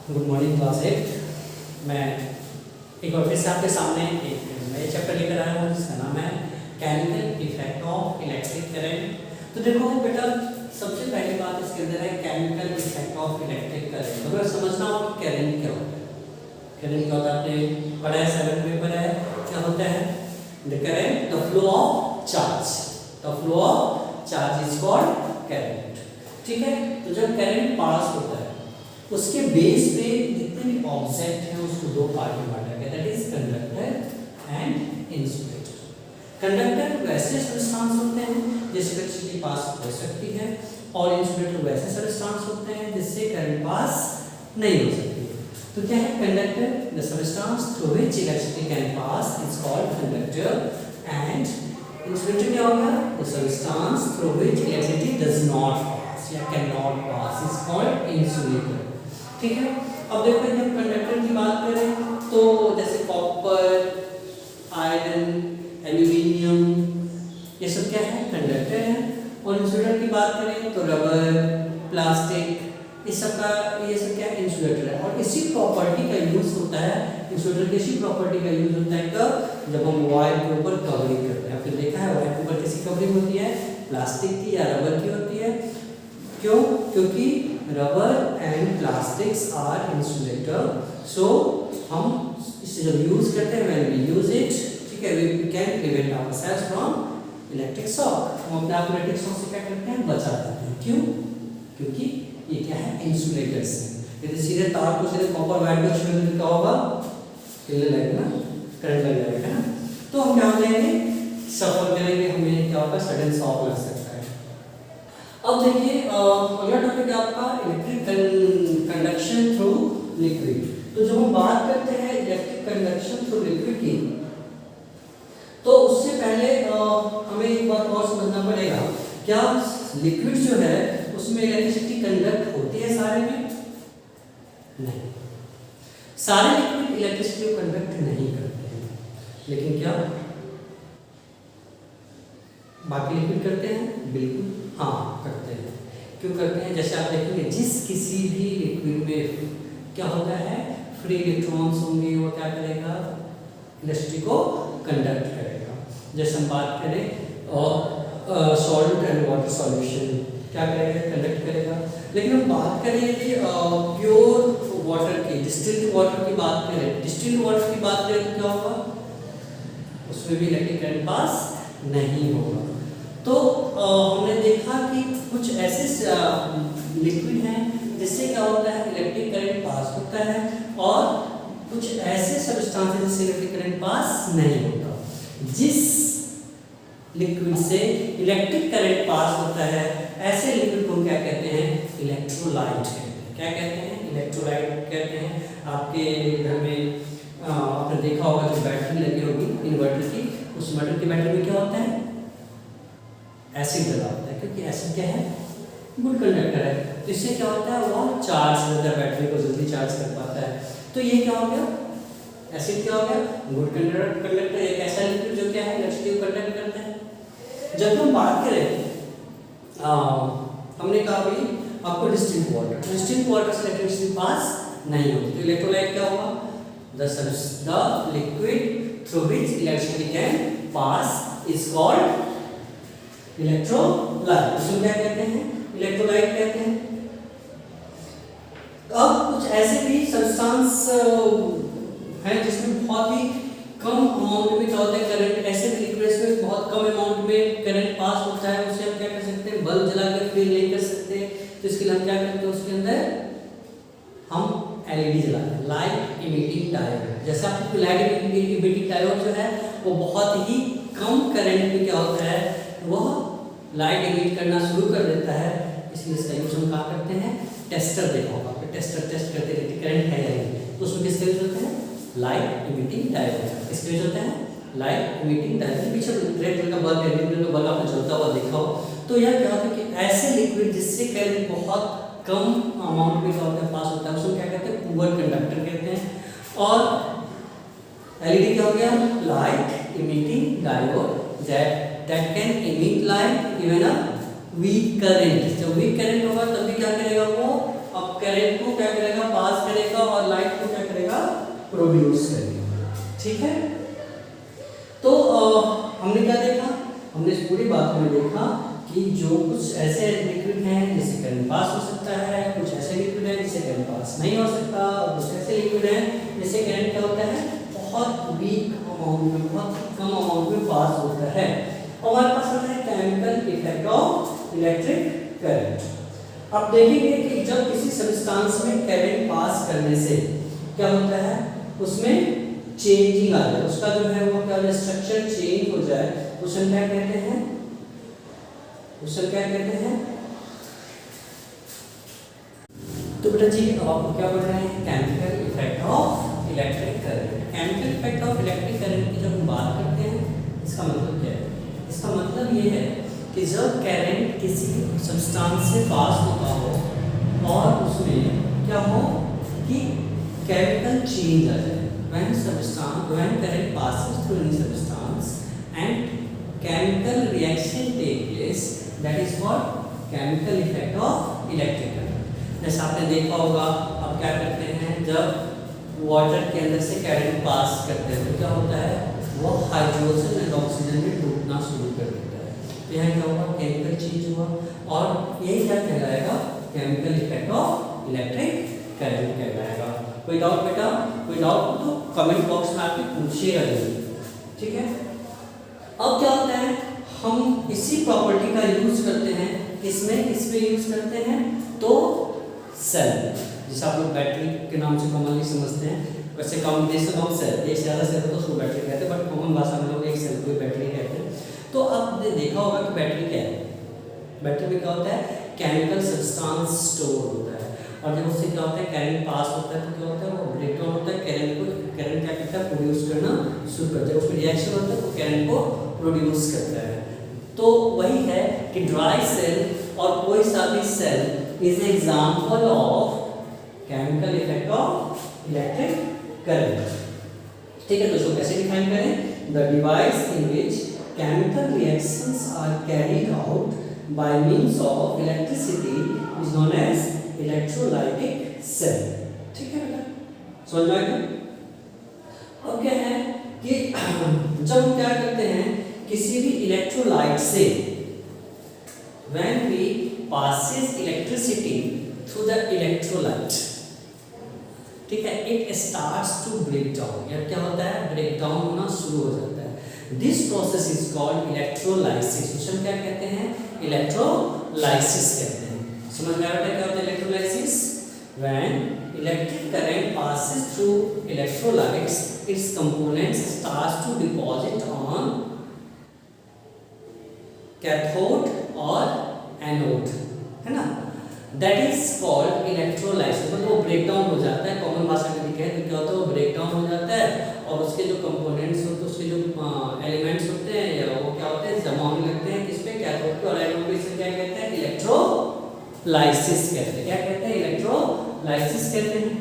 Good morning class 8। मैं एक बार फिर से आपके सामने एक नए चैप्टर लेकर आया हूँ जिसका नाम है chemical effect of electric current. तो देखो बेटा, सबसे पहली बात इसके अंदर है chemical effect of electric current. तो समझना हो कि करंट क्या होता है। करंट क्या होता है आपने पढ़ा है, 7th में पढ़ा है। क्या होता है the current, the flow of charge. The flow of charge is called current. ठीक है, तो जब करंट पास होता है उसके बेस पे जितने भी ऑब्जेक्ट हैं उसको दो पार्ट में बांटा गया, that is conductor and insulator. Conductor वैसे सब्सटेंस होते हैं जिससे इलेक्ट्रिसिटी पास हो सकती है, और इंसुलेटर वैसे सब्सटेंस होते हैं जिससे करंट पास नहीं हो सकती है। तो क्या है conductor? The substance through which electricity can pass is called conductor, and insulator क्या होगा? The substance through which electricity does not pass या can not pass is called insulator. ठीक है, अब देखो जब कंडक्टर की बात करें तो जैसे कॉपर, आयरन, एल्यूमिनियम, ये सब क्या है? कंडक्टर है। और इंसुलेटर की बात करें तो रबर, प्लास्टिक, इस सब का ये सब क्या है? इंसुलेटर है। और इसी प्रॉपर्टी का यूज होता है, इंसुलेटर की इसी प्रॉपर्टी का यूज होता है कब? जब हम वायर के ऊपर कवरिंग करते हैं। फिर देखा है वायर के ऊपर किसी कवरिंग होती है? प्लास्टिक की या रबर की होती है। क्यों? क्योंकि rubber and plastics are insulator. So हम इसे जब यूज करते हैं, व्हेन वी यूज इट, ठीक है, we can prevent ourselves from electric shock. हम अपने आप इलेक्ट्रिक शॉक से क्या करते हैं? बचा देते हैं। क्यों? क्योंकि ये क्या है? इंसुलेटर्स हैं। यदि सीधे तार को सीधे कॉपर वायर को छुए तो क्या होगा? हिलने लगेगा ना, करंट लग जाएगा ना। तो हम क्या करेंगे? सफर करेंगे, हमें क्या होगा? सडन शॉक लग सकता है। अब देखिए अगला टॉपिक है आपका इलेक्ट्रिक कंडक्शन थ्रू लिक्विड। तो जब हम बात करते हैं इलेक्ट्रिक कंडक्शन थ्रू लिक्विड की, तो उससे पहले हमें एक बात और समझना पड़ेगा। क्या लिक्विड जो है उसमें इलेक्ट्रिसिटी कंडक्ट होती है सारे में? नहीं, सारे लिक्विड इलेक्ट्रिसिटी को कंडक्ट नहीं करते हैं। लेकिन क्या बाकी लिक्विड करते हैं? बिल्कुल हाँ करते हैं। क्यों करते हैं? जैसे आप देखेंगे जिस किसी भी लिक्विड में क्या होता है? फ्री इलेक्ट्रॉन्स होंगे, वो क्या करेगा? इलेक्ट्रिसिटी को कंडक्ट करेगा। जैसे हम बात करें सॉल्ट एंड वाटर सॉल्यूशन, क्या करेगा? कंडक्ट करेगा। लेकिन हम बात करें यदि प्योर वाटर की, डिस्टिल्ड वाटर की बात करें, डिस्टिल्ड वाटर की बात करें तो क्या होगा? उसमें भी इलेक्ट्रिक करंट पास नहीं होगा। तो हमने देखा कि कुछ ऐसे लिक्विड हैं जिससे क्या होता है? इलेक्ट्रिक करंट पास होता है, और कुछ ऐसे सब्सटेंस जिससे इलेक्ट्रिक करंट पास नहीं होता। जिस लिक्विड से इलेक्ट्रिक करंट पास होता है ऐसे लिक्विड को क्या कहते हैं? इलेक्ट्रोलाइट कहते हैं। क्या कहते हैं? इलेक्ट्रोलाइट कहते हैं। आपके घर में आपने देखा होगा जो बैटरी लगी होगी इन्वर्टर की, उस इन्वर्टर की बैटरी में क्या होता है? एसिड लगा होता है, क्योंकि एसिड क्या है? गुड कंडक्टर है। तो इससे क्या होता है? वो चार्ज करता है, बैटरी को जल्दी चार्ज कर पाता है। तो ये क्या हो गया? एसिड क्या हो गया? Good conductor. एक ऐसा लिक्विड जो क्या है? इलेक्ट्रिसिटी को कंडक्ट करता है। जब हम बात करें हमने कहा भाई आपको डिस्टिल्ड वाटर से इलेक्ट्रिसिटी पास नहीं होती। तो इलेक्ट्रोलाइट क्या होगा? The liquid through which electricity can pass is called electrolyte. इसको क्या कहते हैं? इलेक्ट्रोलाइट कहते हैं। अब कुछ ऐसे भी सब्सटेंस हैं जिसमें बहुत ही कम अमाउंट में क्या होता है? करंट। ऐसे भी लिक्विड्स में बहुत कम अमाउंट में करंट पास होता है, उसे हम क्या कर सकते हैं? बल्ब जला के फ्री नहीं कर सकते। तो इसके लिए हम क्या करते हैं? उसके अंदर हम एलईडी जलाते हैं, लाइट इमिटिंग डायोड। जैसे आपको लाइट इमिटिंग डायोड जो है वो बहुत ही कम करंट में क्या होता है? वह लाइट इमिट करना शुरू कर देता है। इसलिए इसका यूज हम कहाँ करते हैं? टेस्टर देखा होगा, टेस्टर टेस्ट करते रहते करंट है या नहीं। तो उसमें किसका यूज होता है? Light emitting diode. किसका यूज होता है? Light emitting diode. पीछे रेड कलर का बल्ब है, ग्रीन कलर का बल्ब आपने जलता हुआ देखा हो। तो यह क्या होता है कि ऐसे लिक्विड जिससे करंट बहुत कम अमाउंट में क्या होता है? पास होता है, उसको क्या कहते हैं? पुअर कंडक्टर कहते हैं। और एलईडी क्या हो गया? Light emitting diode that can emit light even a weak current। जब वीक करंट होगा तब भी क्या करेगा? वो अब करंट को क्या करेगा? पास करेगा प्रोड्यूस करेगी। ठीक है, तो हमने क्या देखा, हमने इस पूरी बात में देखा कि जो कुछ ऐसे लिक्विड हैं जिससे करंट पास हो सकता है, कुछ ऐसे लिक्विड हैं जिससे करंट पास नहीं हो सकता, और कुछ ऐसे लिक्विड हैं जिससे करंट क्या होता है, बहुत वीक अमाउंट में, बहुत कम अमाउंट में पास होता है। और हमारे पास होता है chemical effect of electric current. अब देखेंगे कि जब किसी सब्सटेंस में करंट पास करने से क्या होता है, उसमें चेंजिंग आ जाए, उसका जो है वो क्या स्ट्रक्चर चेंज हो जाए, उसे क्या कहते हैं, उसे क्या कहते हैं। तो बेटा जी अब आप क्या पढ़ रहे हैं, chemical effect of electric current. Chemical effect of electric current की जब हम बात करते हैं, इसका मतलब क्या है, इसका मतलब ये है कि जब करंट किसी सब्सटेंस से पास होता हो और उसमें क्या हो कि केमिकल चेंज आ जाए, when current passes through any substance and chemical reaction take place, that is what chemical effect of electric current। जैसे आपने देखा होगा, अब क्या करते हैं, जब वाटर के अंदर से करंट पास करते हैं तो क्या होता है, वो हाइड्रोजन एंड ऑक्सीजन में टूटना शुरू कर देता है। तो यहाँ क्या हुआ, केमिकल चेंज हुआ, और यही क्या कहलाएगा, chemical effect of electric current कहलाएगा। कोई डाउट बेटा, कोई डाउट तो कमेंट बॉक्स में आपके पूछिएगा जरूर। ठीक है, अब क्या होता है, हम इसी प्रॉपर्टी का यूज करते हैं, किसमें यूज करते हैं, तो सेल, जैसे आप लोग बैटरी के नाम से कॉमनली समझते हैं, वैसे कम देश से कम सेल, एक से ज़्यादा सेल तो उसको बैटरी कहते हैं, बट कॉमन भाषा में लोग एक सेल को बैटरी कहते हैं। तो आपने देखा होगा कि बैटरी क्या है, बैटरी में क्या होता है, केमिकल सब्सटेंस स्टोर होता है, और जब उससे क्या होता है, करंट पास होता है तो क्या होता है, वो ब्रेकडाउन होता है, करंट क्या करता है, प्रोड्यूस करना शुरू करता है, उसमें रिएक्शन होता है तो करंट को प्रोड्यूस करता है। तो वही है कि ड्राई सेल और कोई सा भी cell is example of chemical effect of electric current. ठीक है, तो इसको कैसे डिफाइन करें, the device in which chemical reactions are carried out by means of electricity is known as electrolytic cell. ठीक है बेटा, समझ में आ गया। अब क्या है कि जब हम क्या करते हैं, किसी भी इलेक्ट्रोलाइट से when we passes electricity through the electrolyte, ठीक है, it starts to break down, या क्या होता है, ब्रेक डाउन होना शुरू हो जाता है। This process is called electrolysis. उसे क्या कहते हैं, इलेक्ट्रोलाइसिस कहते हैं। समझ में आ रहा है क्या होता है electrolysis, when electric current passes through electrolytes, its components starts to deposit on cathode और एनोड, है ना, दैट इज कॉल्ड इलेक्ट्रोलाइसिस। मतलब वो ब्रेक डाउन हो जाता है, कॉमन भाषा में लिखे तो क्या होता है, वो ब्रेक डाउन हो जाता है, और उसके जो कंपोनेंट्स होते हैं, उसके जो एलिमेंट्स होते हैं, या वो क्या होते हैं, जमा होने लगते हैं किस पे, कैथोड पे और एनोड पे। इसे क्या कहते हैं, इलेक्ट्रोलाइसिस कहते हैं। क्या कहते हैं, इलेक्ट्रोलाइसिस कहते हैं।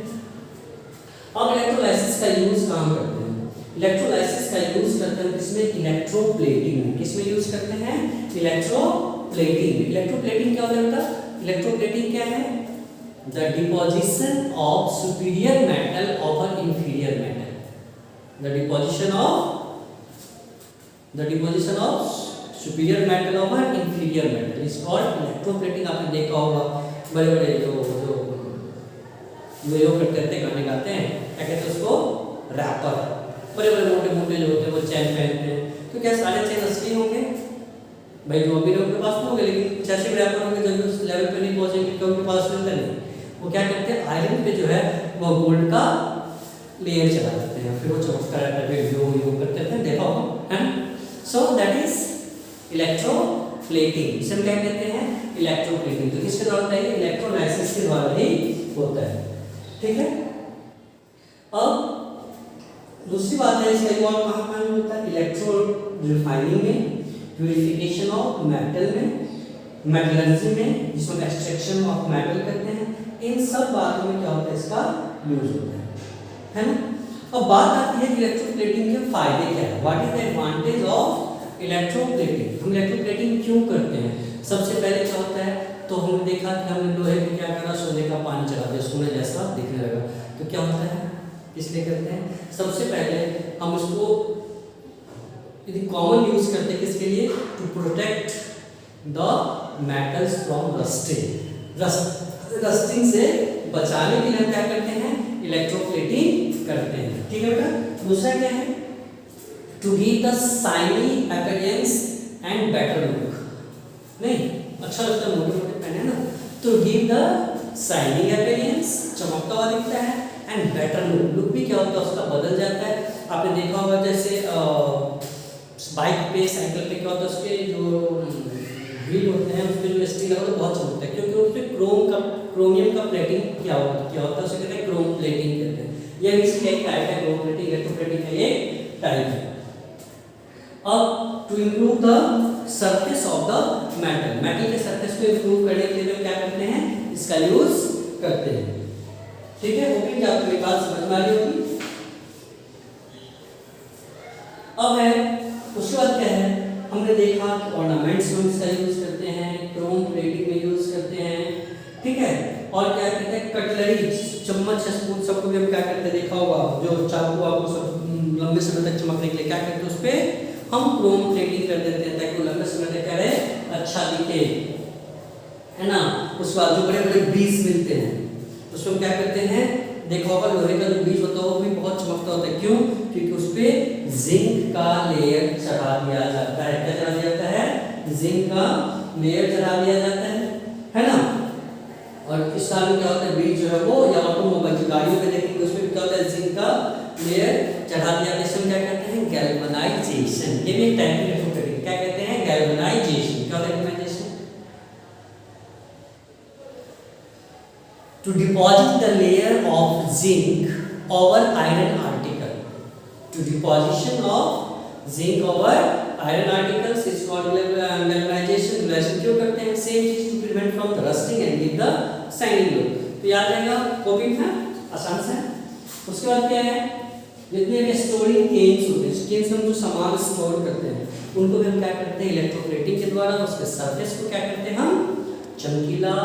अब इलेक्ट्रोलाइसिस का यूज कहाँ करते हैं, इलेक्ट्रोलाइसिस का यूज करते हैं किसमें, इलेक्ट्रोप्लेटिंग में। किसमें यूज करते हैं, इलेक्ट्रोप्लेटिंग। इलेक्ट्रोप्लेटिंग क्या होता है बेटा, इलेक्ट्रोप्लेटिंग क्या है, the deposition of superior metal over inferior metal. The deposition of superior metal over inferior metal is called electroplating. आपने देखा होगा, बड़े बड़े जो करते गाने गाते हैं, क्या कहते हैं उसको, रैपर, बड़े बड़े मोटे मोटे जो होते हैं वो चैन पहनते हैं। तो क्या सारे चैन असली होंगे भाई, जो अमीर उनके पास तो होंगे, लेकिन कुछ ऐसे रैपर होंगे जो उस लेवल पे नहीं पहुंचेंगे क्योंकि उनके पास मिलता नहीं। वो क्या करते हैं, आयरन पे जो है वो गोल्ड का लेयर चला देते हैं, फिर वो चमकता रहता है, फिर यो करते थे, देखा होगा, है ना। So that is electroplating. इसे क्या कहते हैं, इलेक्ट्रोप्लेटिंग। तो किसके द्वारा होता है, इलेक्ट्रोलाइसिस के द्वारा ही होता है। ठीक है, अब दूसरी बात है, इसका एक और कहाँ होता है, इलेक्ट्रो रिफाइनिंग में, प्यूरिफिकेशन ऑफ मेटल में, मेटलर्जी में, जिसमें एक्सट्रैक्शन ऑफ मेटल करते हैं। इन सब बातों में क्या होता है, इसका यूज होता है ना। अब बात आती है इलेक्ट्रोप्लेटिंग के फायदे क्या है, what is the advantage of electroplating. हम इलेक्ट्रोप्लेटिंग क्यों करते हैं, सबसे पहले क्या होता है, तो हमने देखा कि हमने लोहे में क्या करा, सोने का पानी चला दिया, सोने जैसा दिखने लगा, तो क्या होता है, किस लिए करते हैं? सबसे पहले हम उसको यदि कॉमन यूज करते हैं किसके लिए? To protect the metals from rusting से बचाने के लिए हम क्या करते हैं? इलेक्ट्रोप्लेटिंग करते हैं। ठीक है बेटा। दूसरा क्या है? To give the shiny appearance and better look. नहीं, अच्छा लगता है मोटे मोटे पेन है ना, तो गिव द शाइनिंग अपीयरेंस, चमकता हुआ दिखता है, एंड बेटर लुक भी क्या होता है उसका बदल जाता है। आपने देखा होगा जैसे बाइक पे, साइकिल पे क्या होता है उसके जो व्हील होते हैं उस पर जो स्टील होता है बहुत चमकता है, क्योंकि उस पर क्रोमियम का प्लेटिंग क्या होता है उसे कहते हैं क्रोम प्लेटिंग कहते हैं। यह इसका एक टाइप है, क्रोम प्लेटिंग, इलेक्ट्रोप्लेटिंग का एक टाइप है। अब to improve the surface of the metal के सरफेस को इम्प्रूव करने के लिए क्या करते हैं? इसका यूज करते हैं। ठीक है, ओके, क्या आपको ये बात समझ में आ रही होगी? अब है उसके बाद क्या है? हमने देखा कि ऑर्नामेंट्स में इसका यूज करते हैं, क्रोम प्लेटिंग में यूज करते हैं, ठीक है। और क्या कहते हैं? कटलरी, चम्मच, स्पून, सबको भी हम क्या करते हैं? देखा होगा जो चाकू आपको सब लंबे समय तक चमकने के लिए क्या करते हैं? उस पे हम क्रोम प्लेटिंग कर देते हैं ताकि वो लंबे समय तक क्या रहे? अच्छा दिखे, है ना। उसके बाद जो बड़े बड़े बीज मिलते हैं उसमें क्या करते हैं? देखा होगा लोहे का जो बीज होता है वो भी बहुत चमकता होता है। क्यों? क्योंकि उस पे जिंक का लेयर चढ़ा दिया जाता है। क्या चढ़ा दिया जाता है? जिंक का लेयर चढ़ा दिया जाता है ना। और इस साल में क्या होता है? बीज जो है वो, या ऑटोमोबाइल की गाड़ियों पे देखेंगे उसमें क्या होता है? जिंक का लेयर चढ़ा दिया। इसमें क्या कहते हैं? गैल्वेनाइजेशन। ये भी एक टाइप की इलेक्ट्रोप्लेटिंग। क्या कहते हैं? गैल्वेनाइजेशन। क्या होता है galvanisation? To deposit the layer of zinc over iron article. To deposition of zinc over iron articles is called galvanization. Galvanization क्यों करते हैं? Same चीज to prevent from the rusting and give the shining look. तो याद रहेगा, copy में आसान से। उसके बाद क्या है? जितने भी स्टोरिंग केन्स होते हैं, केन्स हम जो सामान स्टोर करते हैं उनको भी हम क्या करते हैं? इलेक्ट्रोप्लेटिंग के द्वारा उसके सरफेस को क्या करते हैं? हम चमकीला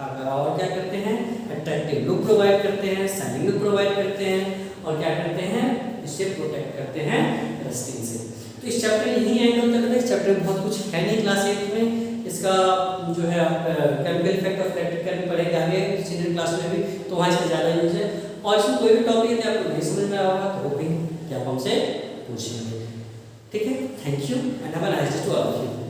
और क्या करते हैं? अट्रैक्टिव लुक प्रोवाइड करते हैं, शाइनिंग लुक प्रोवाइड करते हैं, और क्या करते हैं? इससे प्रोटेक्ट करते हैं रस्टिंग से। तो इस चैप्टर यही एंड होता है। इस चैप्टर में बहुत कुछ है नहीं क्लास 8 में। इसका जो है आप chemical effect of electric current पढ़ेंगे आगे सीनियर क्लास में भी, तो वहाँ इसका ज़्यादा यूज है। और इसमें कोई भी टॉपिक यदि आपको नहीं समझ में आ रहा तो होपिंग कि आप हमसे पूछेंगे। ठीक है, thank you and have a nice day to all of you.